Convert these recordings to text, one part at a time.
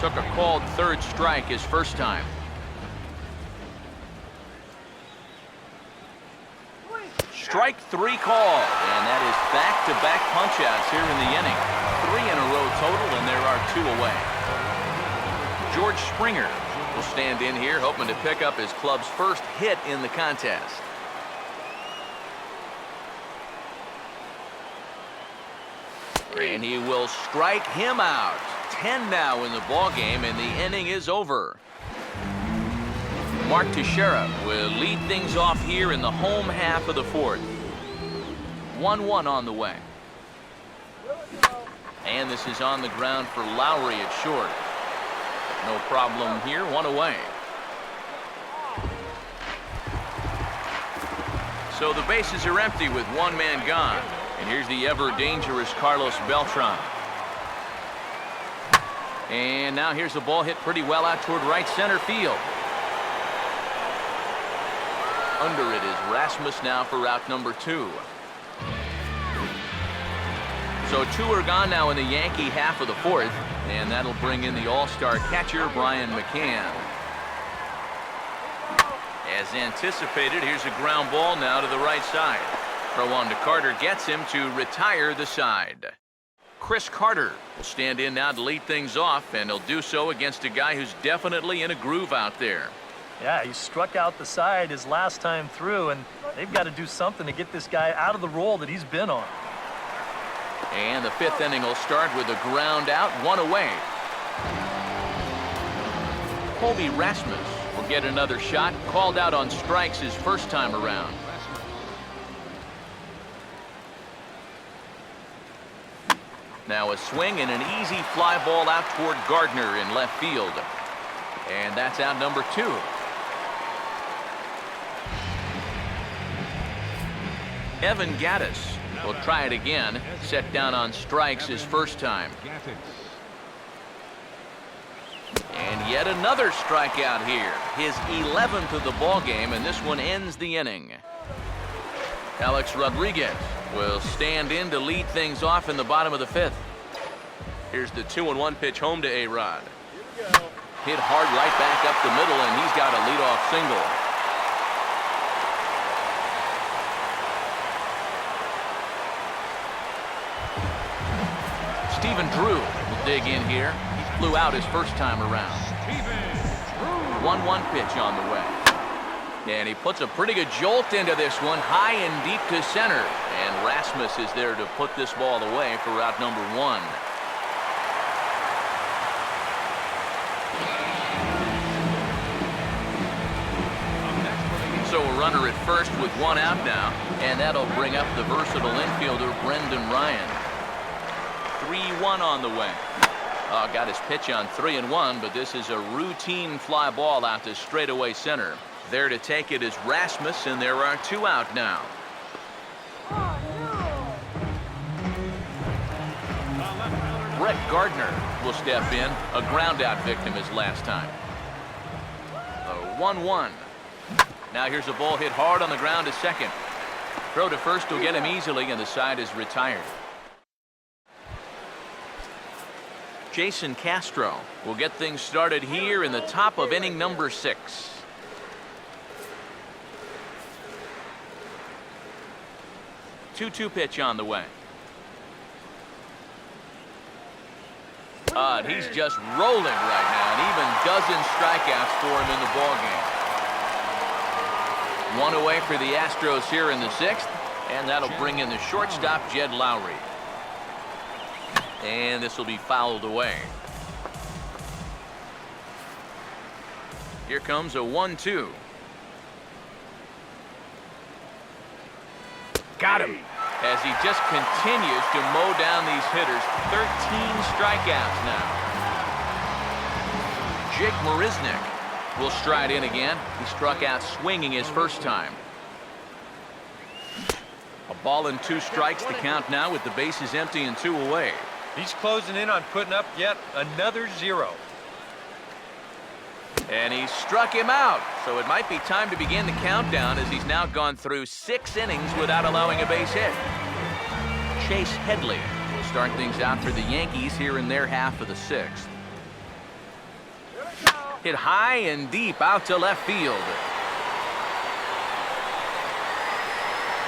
Took a called third strike his first time. Strike three called, and that is back-to-back punch-outs here in the inning. 3 in a row total, and there are 2 away. George Springer will stand in here, hoping to pick up his club's first hit in the contest. And he will strike him out. 10 now in the ballgame, and the inning is over. Mark Teixeira will lead things off here in the home half of the fourth. 1-1 on the way. And this is on the ground for Lowry at short. No problem here, 1 away. So the bases are empty with 1 man gone. And here's the ever-dangerous Carlos Beltran. And now here's the ball hit pretty well out toward right center field. Under it is Rasmus now for route number 2. So 2 are gone now in the Yankee half of the fourth, and that'll bring in the all-star catcher Brian McCann. As anticipated, here's a ground ball now to the right side. Throw on to Carter gets him to retire the side. Chris Carter will stand in now to lead things off, and he'll do so against a guy who's definitely in a groove out there. Yeah, he struck out the side his last time through, and they've got to do something to get this guy out of the role that he's been on. And the 5th inning will start with a ground out, 1 away. Colby Rasmus will get another shot, called out on strikes his first time around. Now a swing and an easy fly ball out toward Gardner in left field. And that's out number 2. Evan Gattis will try it again, set down on strikes his first time. And yet another strikeout here, his 11th of the ball game, and this one ends the inning. Alex Rodriguez will stand in to lead things off in the bottom of the 5th. Here's the 2-1 pitch home to A-Rod. Hit hard right back up the middle, and he's got a leadoff single. Stephen Drew will dig in here. He flew out his first time around. 1-1 pitch on the way. And he puts a pretty good jolt into this one, high and deep to center. And Rasmus is there to put this ball away for out number 1. So a runner at first with 1 out now, and that'll bring up the versatile infielder Brendan Ryan. 3-1 on the way. Got his pitch on 3-1, but this is a routine fly ball out to straightaway center. There to take it is Rasmus, and there are 2 out now. Brett Gardner will step in, a ground out victim his last time. 1-1. Now here's a ball hit hard on the ground to second. Throw to first will get him easily, and the side is retired. Jason Castro will get things started here in the top of inning number 6. Two-two pitch on the way. He's just rolling right now, and even dozen strikeouts for him in the ballgame. 1 away for the Astros here in the 6th, and that'll bring in the shortstop, Jed Lowry. And this will be fouled away. Here comes a 1-2. Got him. As he just continues to mow down these hitters. 13 strikeouts now. Jake Marisnick will stride in again. He struck out swinging his first time. A ball and 2 strikes to count now with the bases empty and 2 away. He's closing in on putting up yet another 0. And he struck him out. So it might be time to begin the countdown as he's now gone through 6 innings without allowing a base hit. Chase Headley will start things out for the Yankees here in their half of the 6th. Hit high and deep out to left field.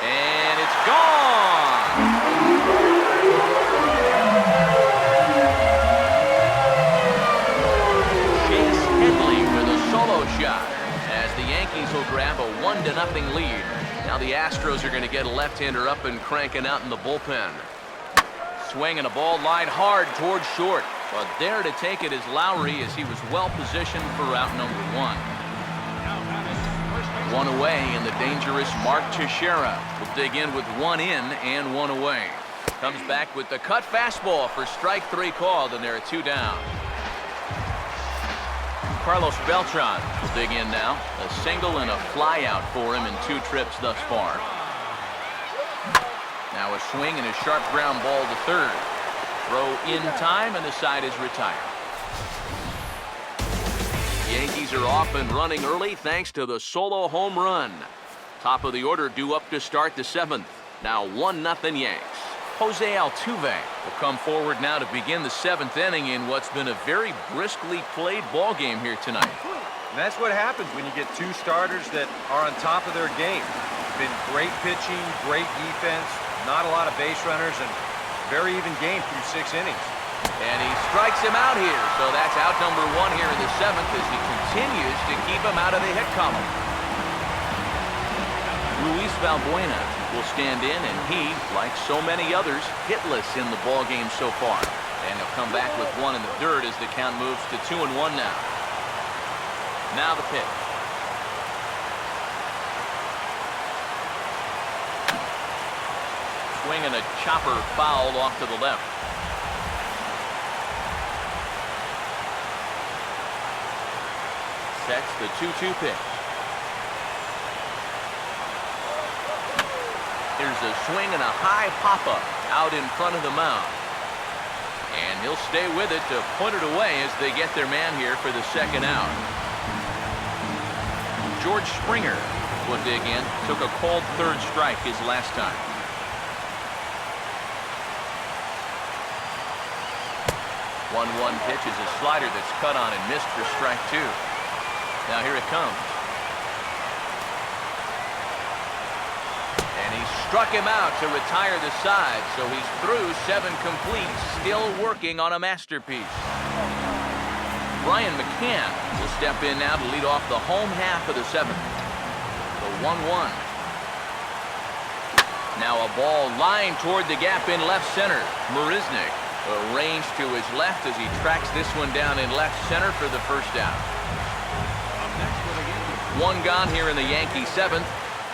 And it's gone! With a solo shot as the Yankees will grab a 1-0 lead. Now the Astros are going to get a left-hander up and cranking out in the bullpen. Swinging a ball line hard towards short, but there to take it is Lowry as he was well positioned for out number 1. One away, and the dangerous Mark Teixeira will dig in with 1 in and 1 away. Comes back with the cut fastball for strike 3 called, and there are 2 down. Carlos Beltran will dig in now. A single and a fly out for him in 2 trips thus far. Now a swing and a sharp ground ball to third. Throw in time, and the side is retired. Yankees are off and running early thanks to the solo home run. Top of the order due up to start the 7th. Now 1-0 Yanks. Jose Altuve will come forward now to begin the 7th inning in what's been a very briskly played ball game here tonight. And that's what happens when you get 2 starters that are on top of their game. Been great pitching, great defense, not a lot of base runners, and very even game through 6 innings. And he strikes him out here, so that's out number 1 here in the 7th as he continues to keep him out of the hit column. Luis Valbuena will stand in, and he, like so many others, hitless in the ball game so far. And he'll come back with 1 in the 3rd as the count moves to 2-1 now. Now the pitch. Swinging a chopper foul off to the left. Sets the 2-2 pitch. Here's a swing and a high pop-up out in front of the mound. And he'll stay with it to put it away as they get their man here for the 2nd out. George Springer will dig in. Took a called 3rd strike his last time. One pitch is a slider that's cut on and missed for strike 2. Now here it comes. And he struck him out to retire the side, so he's through 7 complete, still working on a masterpiece. Brian McCann will step in now to lead off the home half of the 7th. The 1-1. Now a ball lined toward the gap in left center. Marisnick arranged to his left as he tracks this one down in left center for the 1st out. 1 gone here in the Yankee 7th.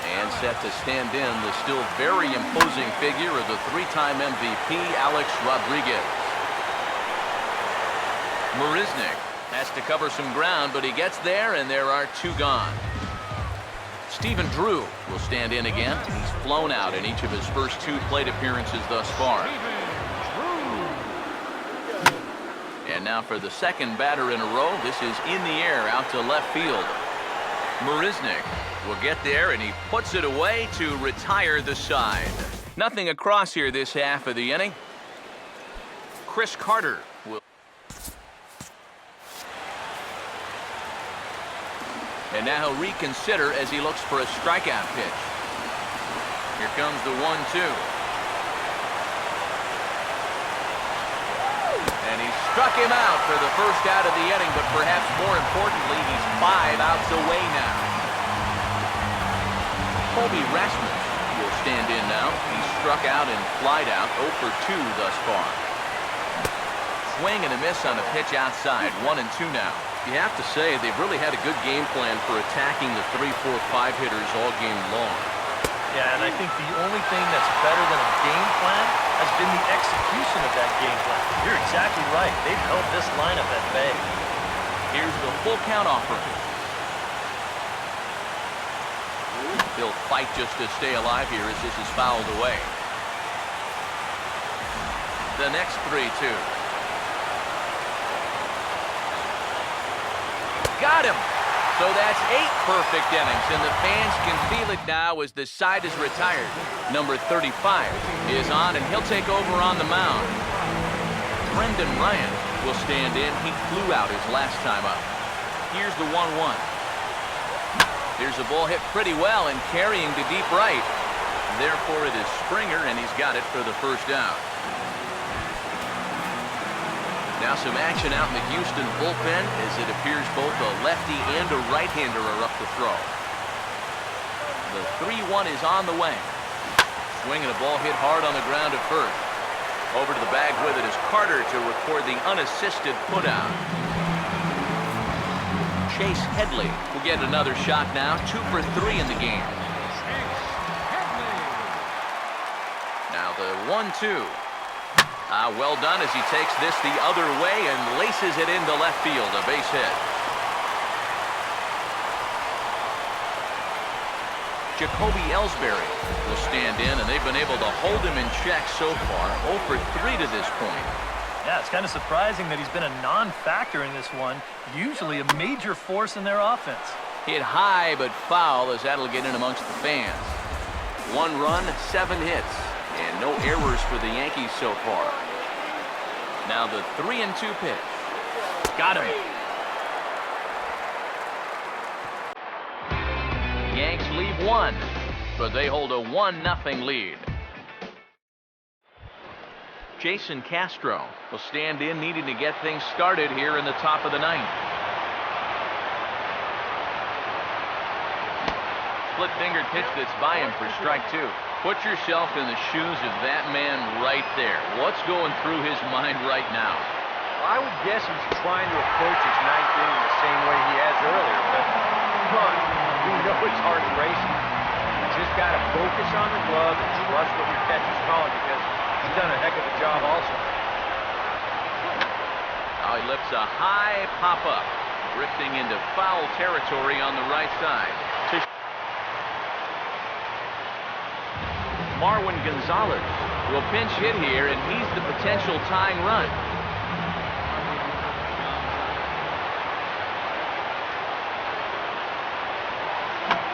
And set to stand in the still very imposing figure of the 3-time MVP, Alex Rodriguez. Marisnick has to cover some ground, but he gets there, and there are 2 gone. Stephen Drew will stand in again. He's flown out in each of his first 2 plate appearances thus far. And now for the 2nd batter in a row. This is in the air out to left field. Marisnick will get there, and he puts it away to retire the side. Nothing across here this half of the inning. Chris Carter will. And now he'll reconsider as he looks for a strikeout pitch. Here comes the 1-2. And he struck him out for the 1st out of the inning, but perhaps more importantly, he's 5 outs away now. Colby Rasmus will stand in now. He's struck out and flied out 0 for 2 thus far. Swing and a miss on a pitch outside. 1-2 now. You have to say they've really had a good game plan for attacking the 3, 4, 5 hitters all game long. Yeah, and I think the only thing that's better than a game plan has been the execution of that game plan. You're exactly right. They've held this lineup at bay. Here's the full count offer. He'll fight just to stay alive here as this is fouled away. The next 3-2. Got him! So that's 8 perfect innings, and the fans can feel it now as the side is retired. Number 35 is on, and he'll take over on the mound. Brendan Ryan will stand in. He flew out his last time up. Here's the 1-1. Here's a ball hit pretty well and carrying to deep right. Therefore, it is Springer, and he's got it for the first out. Now some action out in the Houston bullpen as it appears both a lefty and a right-hander are up to throw. The 3-1 is on the way. Swinging a ball hit hard on the ground at first. Over to the bag with it is Carter to record the unassisted putout. Chase Headley will get another shot now, 2 for 3 in the game. Now the 1-2. Well done as he takes this the other way and laces it into left field, a base hit. Jacoby Ellsbury will stand in, and they've been able to hold him in check so far, 0 for 3 to this point. Yeah, it's kind of surprising that he's been a non-factor in this one, usually a major force in their offense. Hit high but foul as that'll get in amongst the fans. 1 run, 7 hits, and no errors for the Yankees so far. Now the 3-2 pitch. Got him. Yanks leave 1, but they hold a 1-0 lead. Jason Castro will stand in, needing to get things started here in the top of the 9th. Split-fingered pitch that's by him for strike 2. Put yourself in the shoes of that man right there. What's going through his mind right now? Well, I would guess he's trying to approach his 9th inning the same way he has earlier, but come on, we know his heart's racing. You just got to focus on the glove and trust what your catcher's calling, because he's done a heck of a job also. Now he lifts a high pop-up, drifting into foul territory on the right side. Marwin Gonzalez will pinch hit here, and he's the potential tying run.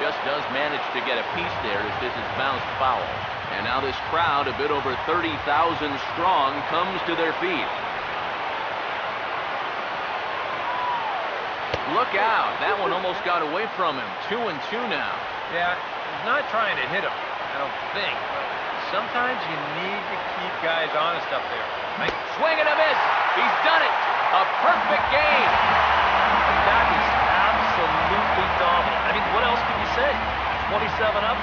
Just does manage to get a piece there as this is bounced foul. And now this crowd, a bit over 30,000 strong, comes to their feet. Look out. That one almost got away from him. 2-2 now. Yeah, he's not trying to hit him, I don't think. Sometimes you need to keep guys honest up there. Right? Swing and a miss. He's done it. A perfect game. That is absolutely dominant. I mean, what else can you say? 27 up,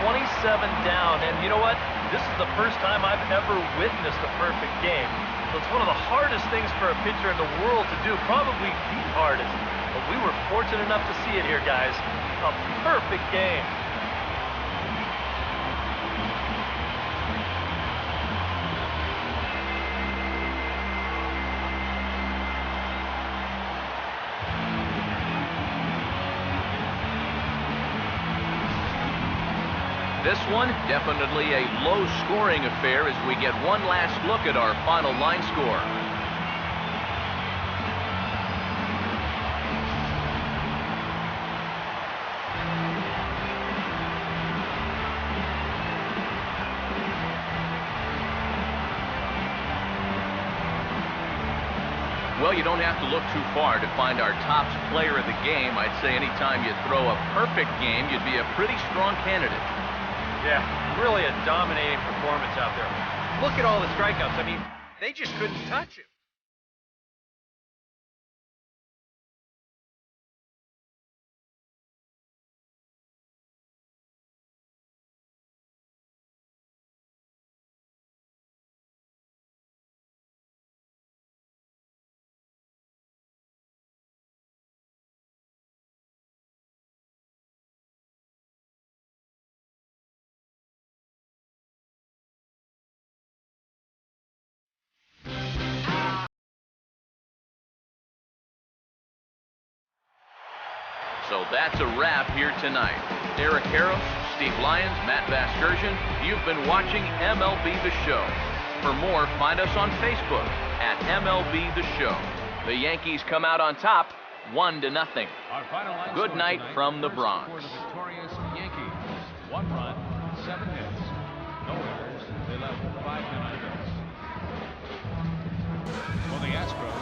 27 down. And you know what? This is the first time I've ever witnessed a perfect game. So it's one of the hardest things for a pitcher in the world to do, probably the hardest. But we were fortunate enough to see it here, guys. A perfect game. This one, definitely a low-scoring affair as we get one last look at our final line score. Well, you don't have to look too far to find our top player of the game. I'd say anytime you throw a perfect game, you'd be a pretty strong candidate. Yeah, really a dominating performance out there. Look at all the strikeouts. I mean, they just couldn't touch him. So that's a wrap here tonight. Eric Harris, Steve Lyons, Matt Vasgersian, you've been watching MLB The Show. For more, find us on Facebook at MLB The Show. The Yankees come out on top, 1-0. Good night from the Bronx. For the victorious Yankees, 1 run, 7 hits, no errors. They left 5 hits. For the Astros.